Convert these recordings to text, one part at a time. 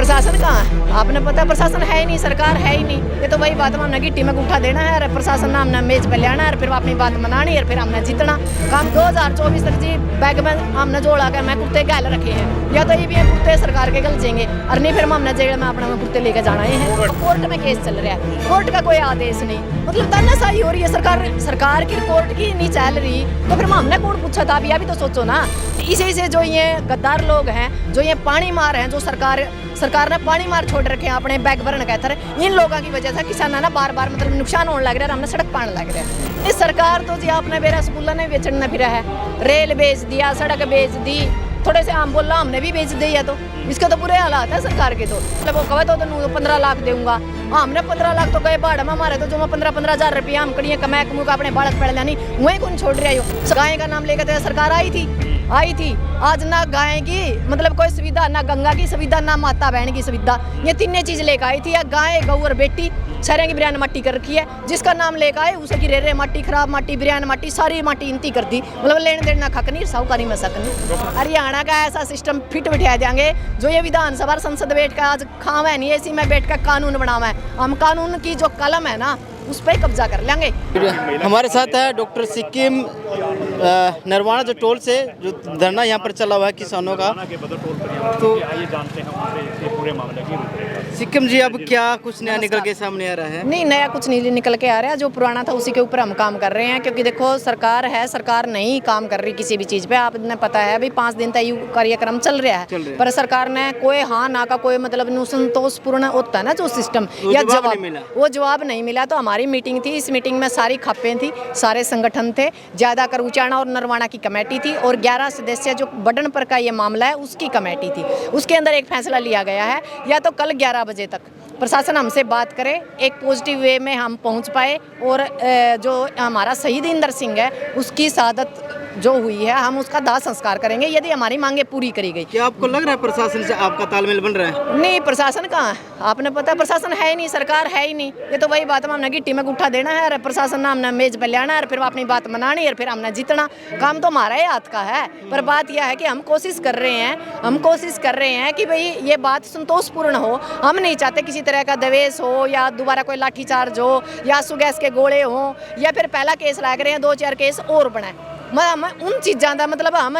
प्रशासन कहाँ है? आपने पता है प्रशासन है ही नहीं, सरकार है ही नहीं। ये तो वही बात हमने गिट्टी में उठा देना है, प्रशासन ने हमने मेज पे लेना है, फिर अपनी बात मनानी है, फिर हमने जीतना। काम 2024 तक जी बैग में हमने जोड़ा के मैं कुत्ते गल रखे हैं, या तो ये भी कुत्ते सरकार के गल जाएंगे और नहीं फिर हमने जेल में अपना कुत्ते लेके जाना है। कोर्ट में केस चल रहा है, कोर्ट का कोई आदेश नहीं, मतलब तानाशाही हो रही है। सरकार की कोर्ट की नहीं चल रही तो फिर हमने कौन पूछा था? अभी तो सोचो ना, इसी से जो ये गद्दार लोग हैं, जो ये पानी मार हैं, जो सरकार ने पानी मार छोड़ रखे हैं अपने बैग भरने के अंदर, इन लोगों की वजह से किसान ना बार बार मतलब नुकसान होने लग रहा है, हमने सड़क पाने लग रहा है। इस सरकार तो जी आपने मेरा स्कूलों ने बेचना फिर है, रेल बेच दिया, सड़क बेच दी, थोड़े से आम बोला हमने भी बेच दिया। तो इसके तो बुरे हालात है सरकार के। तो मतलब वो कहे तो 15 लाख दूंगा, हमने 15 लाख तो गए भाड़ में मारे, तो जो मैं 15-15 हज़ार रुपया हम कड़ियाँ कमा का अपने बालक पड़ लेनी वहीं कौन छोड़ रही हो। गाय का नाम लेकर सरकार आई थी, आज ना गाय की मतलब कोई सुविधा, ना गंगा की सुविधा, ना माता बहन की सुविधा, ये तीनों चीज़ लेकर आई थी। या गाय, गऊ और बेटी सारे की बिरयान माटी कर रखी है, जिसका नाम लेकर आए उसे की रेरे माटी, खराब माटी, बिरयान माटी, सारी माटी इंती कर दी। मतलब लेन देन ना खक नहीं, साहूकारी में सक नहीं। हरियाणा का ऐसा सिस्टम फिट बिठा देंगे जो ये विधानसभा संसद बैठ कर आज खावा नहीं, ऐसी में बैठ कर कानून बनावा है। हम कानून की जो कलम है ना उस पर कब्जा कर लेंगे। हमारे साथ है डॉक्टर सिक्किम नरवाना जो टोल से जो धरना यहाँ पर चला हुआ है किसानों का, तो जानते हैं पूरे मामले की रूपरेखा। सिक्किम जी अब क्या कुछ नया निकल के सामने आ रहा है? नहीं, नया कुछ नहीं निकल के आ रहा है, जो पुराना था उसी के ऊपर हम काम कर रहे हैं। क्योंकि देखो सरकार है, सरकार नहीं काम कर रही किसी भी चीज़ पे। आपने पता है अभी 5 दिन तक ये कार्यक्रम चल रहा है, पर सरकार ने कोई हाँ ना का कोई मतलब संतोषपूर्ण होता है ना जो सिस्टम या वो जवाब नहीं मिला। तो हमारी मीटिंग थी, इस मीटिंग में सारी खप्पें थी, सारे संगठन थे, ज़्यादातर उचाना और नरवाना की कमेटी थी और 11 सदस्य जो बटन पर का ये मामला है उसकी कमेटी थी। उसके अंदर एक फैसला लिया गया है, या तो कल 11 बजे तक प्रशासन हमसे बात करे, एक पॉजिटिव वे में हम पहुंच पाए और जो हमारा शहीद इंदर सिंह है उसकी शहादत जो हुई है हम उसका दाह संस्कार करेंगे यदि हमारी मांगे पूरी करी गई। क्या आपको लग रहा है प्रशासन से आपका तालमेल बन रहा है? नहीं, प्रशासन कहाँ है? आपने पता है प्रशासन है ही नहीं, सरकार है ही नहीं। ये तो वही बात हमने गिट्टी में उठा देना है, प्रशासन ने हमने मेज पे लेना है, फिर अपनी बात मनानी है, फिर हमने जीतना। काम तो हमारा ही हाथ का है, पर बात यह है कि हम कोशिश कर रहे हैं कि भाई ये बात संतोषपूर्ण हो। हम नहीं चाहते किसी तरह का दवेश हो या दोबारा कोई लाठीचार्ज हो या आंसू गैस के गोले हों या फिर पहला केस लाग रहे हैं 2-4 केस और बनाए। हम उन चीज़ों का मतलब हम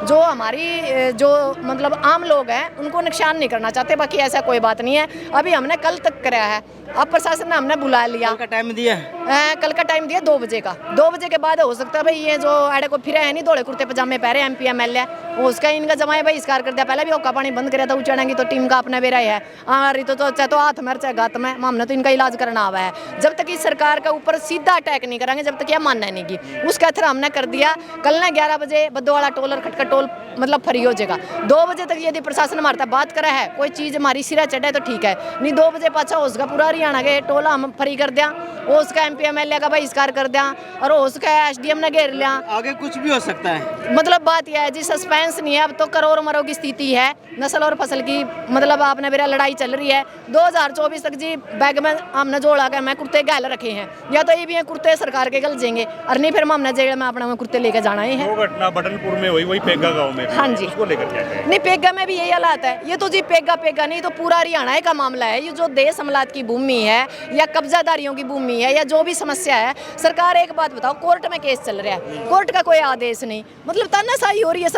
जो हमारी जो मतलब आम लोग हैं उनको नुकसान नहीं करना चाहते। बाकी ऐसा कोई बात नहीं है। अभी हमने कल तक कराया है, अब प्रशासन ने हमने बुला लिया। कल का टाइम दिया है? कल का टाइम दिया 2 बजे का। 2 बजे के बाद हो सकता है भाई ये जो आड़े को फिर है नहीं, दौड़े कुर्ते पजामे पहरे MP MLA उसका इनका जमाए बहिष्कार कर दिया। पहले भी ओका पानी बंद कराया था उचाना की, तो टीम का अपना बेरा है चाहे तो हाथ में चाहे गात में, हमने तो इनका इलाज करना हुआ है। जब तक इस सरकार के ऊपर सीधा अटैक नहीं करेंगे, जब तक यह मानना नहीं की, उसका असर हमने कर दिया। कल ना 11 बजे बद्दोवाला टोल और खटका टोल मतलब फ्री हो जाएगा। 2 बजे तक यदि प्रशासन हमारे बात करा है, कोई चीज़ हमारी सिरा चढ़े तो ठीक है, नहीं 2 बजे पाछा उसका पूरा हरियाणा के टोल हम फ्री कर दिया, उसका MP MLA का बहिष्कार कर दिया और उसका SDM ने घेर लिया। आगे कुछ भी हो सकता है। मतलब बात यह है जी, सस्पेंस नहीं है, अब तो करोड़ मरो की स्थिति है। नस्ल और फसल की मतलब आपने मेरा लड़ाई चल रही है। 2024 तक जी बैग में हमने जोड़ा कर मैं कुत्ते गल रखे हैं, या तो ये भी कुत्ते सरकार के गल जाएंगे और नहीं फिर हमने जेल में अपना कुत्ते लेके जाना ही है। वो घटना बटनपुर में हुई, वही पेगा गांव में। हाँ जी, उसको लेकर क्या कहें? नहीं पेगा में भी यही हालात है। ये तो जी पेगा नहीं तो पूरा हरियाणा का मामला है। ये जो देश हमलात की भूमि है या कब्जादारियों की भूमि है या जो भी समस्या है, सरकार एक बात बताओ, कोर्ट में केस चल रहा है, कोर्ट का कोई आदेश नहीं, मतलब तानाशाही हो रही है।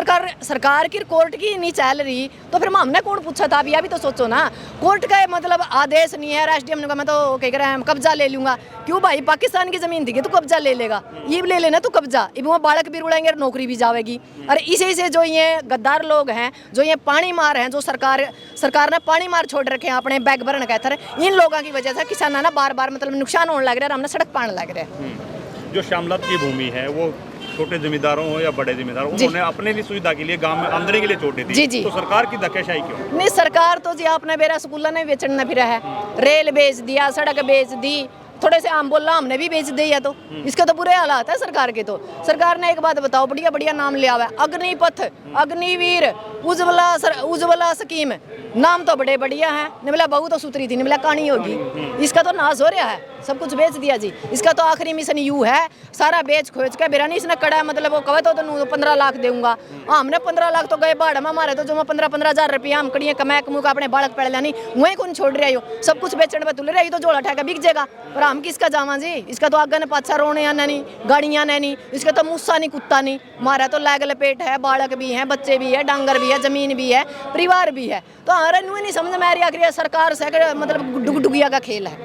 सरकार की कोर्ट की नहीं चल रही तो फिर हमने कौन पूछा था? अभी तो सोचो ना, कोर्ट का मतलब आदेश नहीं है। SDM ने कहा मैं तो कह रहा है कब्जा ले लूंगा। क्यों भाई, पाकिस्तान की जमीन थी तो कब्जा ले लेगा, ये ले लेना तो कब्जा, वो बालक भी रुड़ेंगे और नौकरी भी जाएगी। और इसी से जो ये गद्दार लोग हैं, जो ये पानी मार हैं, जो सरकार ने पानी मार छोड़ रखे हैं अपने बैग भरने के अंदर, इन लोगों की वजह से किसान ना बार बार मतलब नुकसान होने लग रहा है, हमने सड़क पाने लग रहा है। जो श्यामलात की भूमि है वो छोटे जमींदारों हो या बड़े जमींदार, उन्होंने अपने लिए सुविधा के लिए गांव में आमदनी के लिए छोड़ दी थी। जी। तो सरकार की धक्केशाही क्यों? नहीं, सरकार तो जी आपने मेरा स्कूलों ने बेचना फिर है, रेल बेच दिया, सड़क बेच दी, थोड़े से आम बोला हमने भी बेच दिया। तो इसके तो बुरे हालात है सरकार के। तो सरकार ने एक बात बताओ, बढ़िया नाम लिया हुआ है, अग्निपथ अग्निवीर, उज्ज्वला स्कीम, नाम तो बड़े बढ़िया हैं। निबला बहू तो सुतरी थी, निबला कहानी होगी। इसका तो नाश हो रहा है, सब कुछ बेच दिया जी। इसका तो आखिरी मिशन यू है, सारा बेच खोज के बिरानी इसने कड़ा, मतलब वो कहे तो 15 लाख दूंगा। हमने 15 लाख तो गए बाढ़ में मारे, तो जो मैं 15 हजार रुपया हम कड़िए कमा कमू का अपने बालक पड़ लानी वहीं कौन छोड़ रहा हो, सब कुछ बेचने पर तुल रही तो जोड़ा ठेका बिक जाएगा। पर हम किसका जावा जी, इसका तो आगे ने पाछा रोने नहीं, गाड़ियाँ नहीं, इसका तो मुस्सा नहीं कुत्ता नहीं, मारा तो लैग लपेट है, बालक भी है, बच्चे भी है, डांगर भी है, जमीन भी है, परिवार भी है। तो हमारे नहीं समझ में आ रही आखिर सरकार से मतलब डुगडुगिया का खेल है।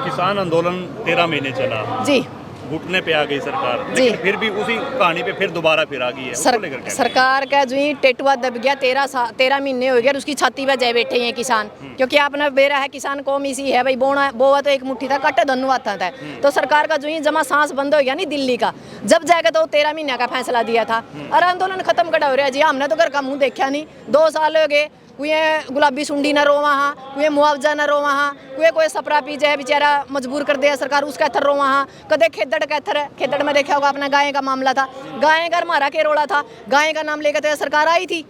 किसान आंदोलन 13 महीने चला जी, घुटने पे आ गई सरकार, लेकिन फिर भी उसी कहानी पे फिर दोबारा फिर आ गई है। उसको लेकर क्या सरकार का जो ही टेटुआ दब गया, 13 महीने हो गए, उसकी छाती पे जय बैठे हैं किसान। क्योंकि आपने बेरा है, किसान कौम इसी है भाई, बोआ तो एक मुट्ठी था, कट्टे धनु आता था। तो सरकार का जो ही जमा सांस बंद हो गया नहीं दिल्ली का, जब जाएगा तो 13 महीने का फैसला दिया था और आंदोलन खत्म कड़ा हो रहा है जी। हमने तो घर का मुंह देखा नहीं, 2 साल हो गए, कोई गुलाबी सुंडी न रो वहाँ, कोई मुआवजा न रो वहाँ, कोई सपरा पी जाए बेचारा मजबूर कर दिया सरकार, उसका एथर रो वहाँ। कदे खेदड़ का एथर है, खेदड़ में देखा होगा अपना गाय का मामला था, गाय का मारा के रोड़ा था, गाय का नाम लेकर तो सरकार आई थी।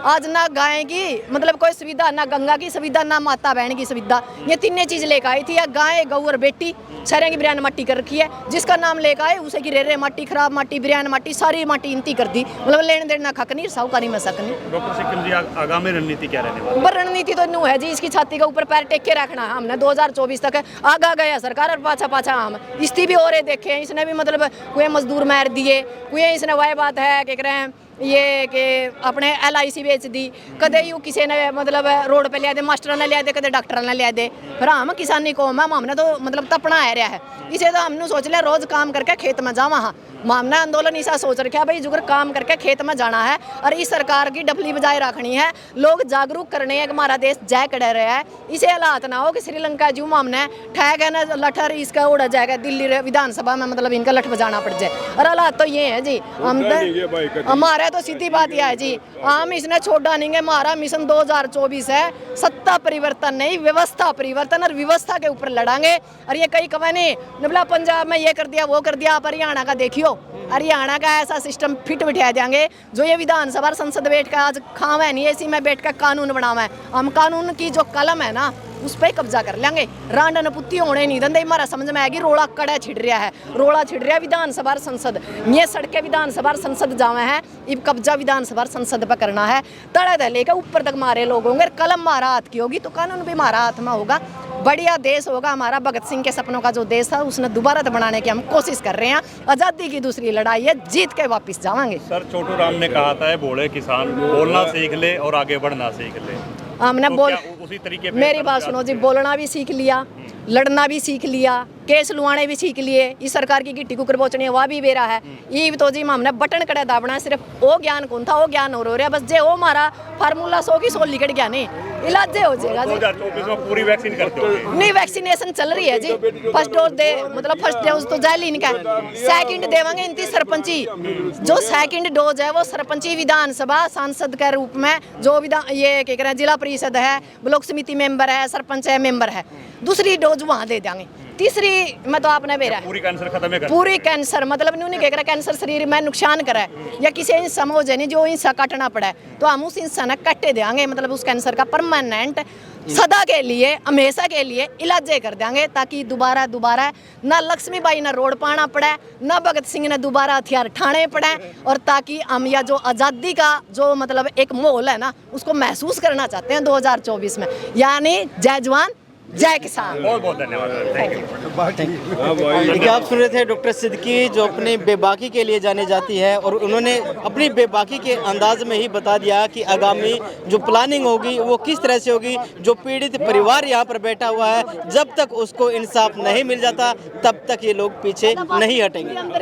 आज ना गाय की मतलब कोई सुविधा, ना गंगा की सुविधा, ना माता बहन की सुविधा, ये तीनों चीज लेकर आई थी। या गाय गऊ और बेटी शहरों की बिरयान माटी कर रखी है, जिसका नाम लेकर आए उसे की रेरे माटी, खराब माटी, बिरयान माटी, सारी माटी इंती कर दी। मतलब लेन देन ना खक नहीं, साहूकारी में सक नहीं। डॉक्टर सिक्किम जी आगामी रणनीति क्या रहने वाली? रणनीति तो नू है जी, इसकी छाती के ऊपर पैर टेक के रखना है। हमने 2024 तक आगा गया सरकार और पाछा हम इस्ती भी और देखे हैं। इसने भी मतलब कोई मजदूर मार दिए, कोई इसने वह बात है क्या कह रहे हैं ये कि अपने LIC बेच दी, कदे यू किसी ने मतलब रोड पे लिया दे, मास्टर ने लिया दे, कदे डॉक्टर ने लिया दे। फिर हम किसानी कौम है, हमने तो मतलब तपना आ रहा है, इसे तो हमने सोच लिया रोज काम करके खेत में जावा। हाँ, हमने आंदोलन ऐसा सोच रखा भाई जुगर काम करके खेत में जाना है और इस सरकार की डफली बजाय रखनी है। लोग जागरूक करने हैं कि हमारा देश जय कड़ रहा है, इसे हालात ना हो कि श्रीलंका जू हमने ठहक है ना लठर इसका उड़ा जाएगा दिल्ली विधानसभा में, मतलब इनका लठ बजाना पड़ जाए। और हालात तो ये है जी, हम हमारे तो सीधी बात यह है जी, हम इसने छोड़ा नहीं है। हमारा मिशन 2024 है, सत्ता परिवर्तन नहीं, व्यवस्था परिवर्तन, और व्यवस्था के ऊपर लड़ांगे। और ये कई कवा नहीं निबला पंजाब में ये कर दिया वो कर दिया, आप हरियाणा का देखियो, हरियाणा का ऐसा सिस्टम फिट बिठा देंगे जो ये विधानसभा संसद बैठ कर आज खावा नहीं, इसी में बैठ कर कानून बनावा है। हम कानून की जो कलम है ना उस पर कब्जा कर लेंगे, रांड नपुत्ती होने नहीं देंगे। हमारा समझ में आएगी रोड़ा कड़ा छिड़ रहा है, रोड़ा छिड़ रहा है विधानसभा संसद, ये सड़कें विधानसभा संसद जावे हैं, अब कब्जा विधानसभा संसद पर करना है। तड़े दे लेकर ऊपर तक मारे लोग होंगे, कलम मारा हाथ की होगी तो कानून भी मारा हाथ में होगा। बढ़िया देश होगा हमारा, भगत सिंह के सपनों का जो देश था उसने दोबारा बनाने की हम कोशिश कर रहे हैं। आज़ादी की दूसरी लड़ाई है, जीत के वापस जावांगे। सर छोटू राम ने कहा था बोले किसान बोलना सीख ले और आगे बढ़ना सीख ले, हमने तो उसी तरीके मेरी बात सुनो जी, बोलना भी सीख लिया, लड़ना भी सीख लिया, केस लुआने भी सीख लिए, इस सरकार की गिट्टी कुकर पहुंचने वह भी बेरा है। ये तो जी हमने बटन कड़े दाबना, सिर्फ वो ज्ञान कौन था वो ज्ञान हो रहा है बस, जे वो हमारा फार्मूला 100 की 100 लिखट गया नहीं, इलाज हो जाएगा जी। 2024 में पूरी वैक्सीन करते हो? नहीं, वैक्सीनेशन चल रही है जी, फर्स्ट डोज दे मतलब फर्स्ट डोज तो जाए इनका, सेकंड देवांगे इनकी सरपंची, जो सेकंड डोज है वो सरपंची विधानसभा सांसद के रूप में, जो ये क्या कह रहे हैं जिला परिषद है, ब्लॉक समिति मेंबर है, सरपंच है, मेंबर है, दूसरी डोज वहाँ दे देंगे। तीसरी में तो आपने बेरा पूरी कैंसर खत्म है, पूरी कैंसर मतलब नहीं कह रहा कैंसर शरीर में नुकसान करे या किसी हिस्सा में हो जाए जो हिस्सा काटना पड़े तो हम उस हिस्सा ने कट्टे देंगे, मतलब उस कैंसर का परमानेंट सदा के लिए हमेशा के लिए इलाज कर देंगे, ताकि दोबारा ना लक्ष्मीबाई ने रोड पाना पड़े, ना भगत सिंह ने दोबारा हथियार ठाने पड़े, और ताकि हम या जो आज़ादी का जो मतलब एक माहौल है ना उसको महसूस करना चाहते हैं 2024 में, यानी जय जवान जय किसान। बहुत बहुत धन्यवाद, थैंक यू। देखिए आप सुन रहे थे डॉक्टर सिद्दीकी जो अपनी बेबाकी के लिए जाने जाती है, और उन्होंने अपनी बेबाकी के अंदाज में ही बता दिया कि आगामी जो प्लानिंग होगी वो किस तरह से होगी। जो पीड़ित परिवार यहाँ पर बैठा हुआ है, जब तक उसको इंसाफ नहीं मिल जाता तब तक ये लोग पीछे नहीं हटेंगे।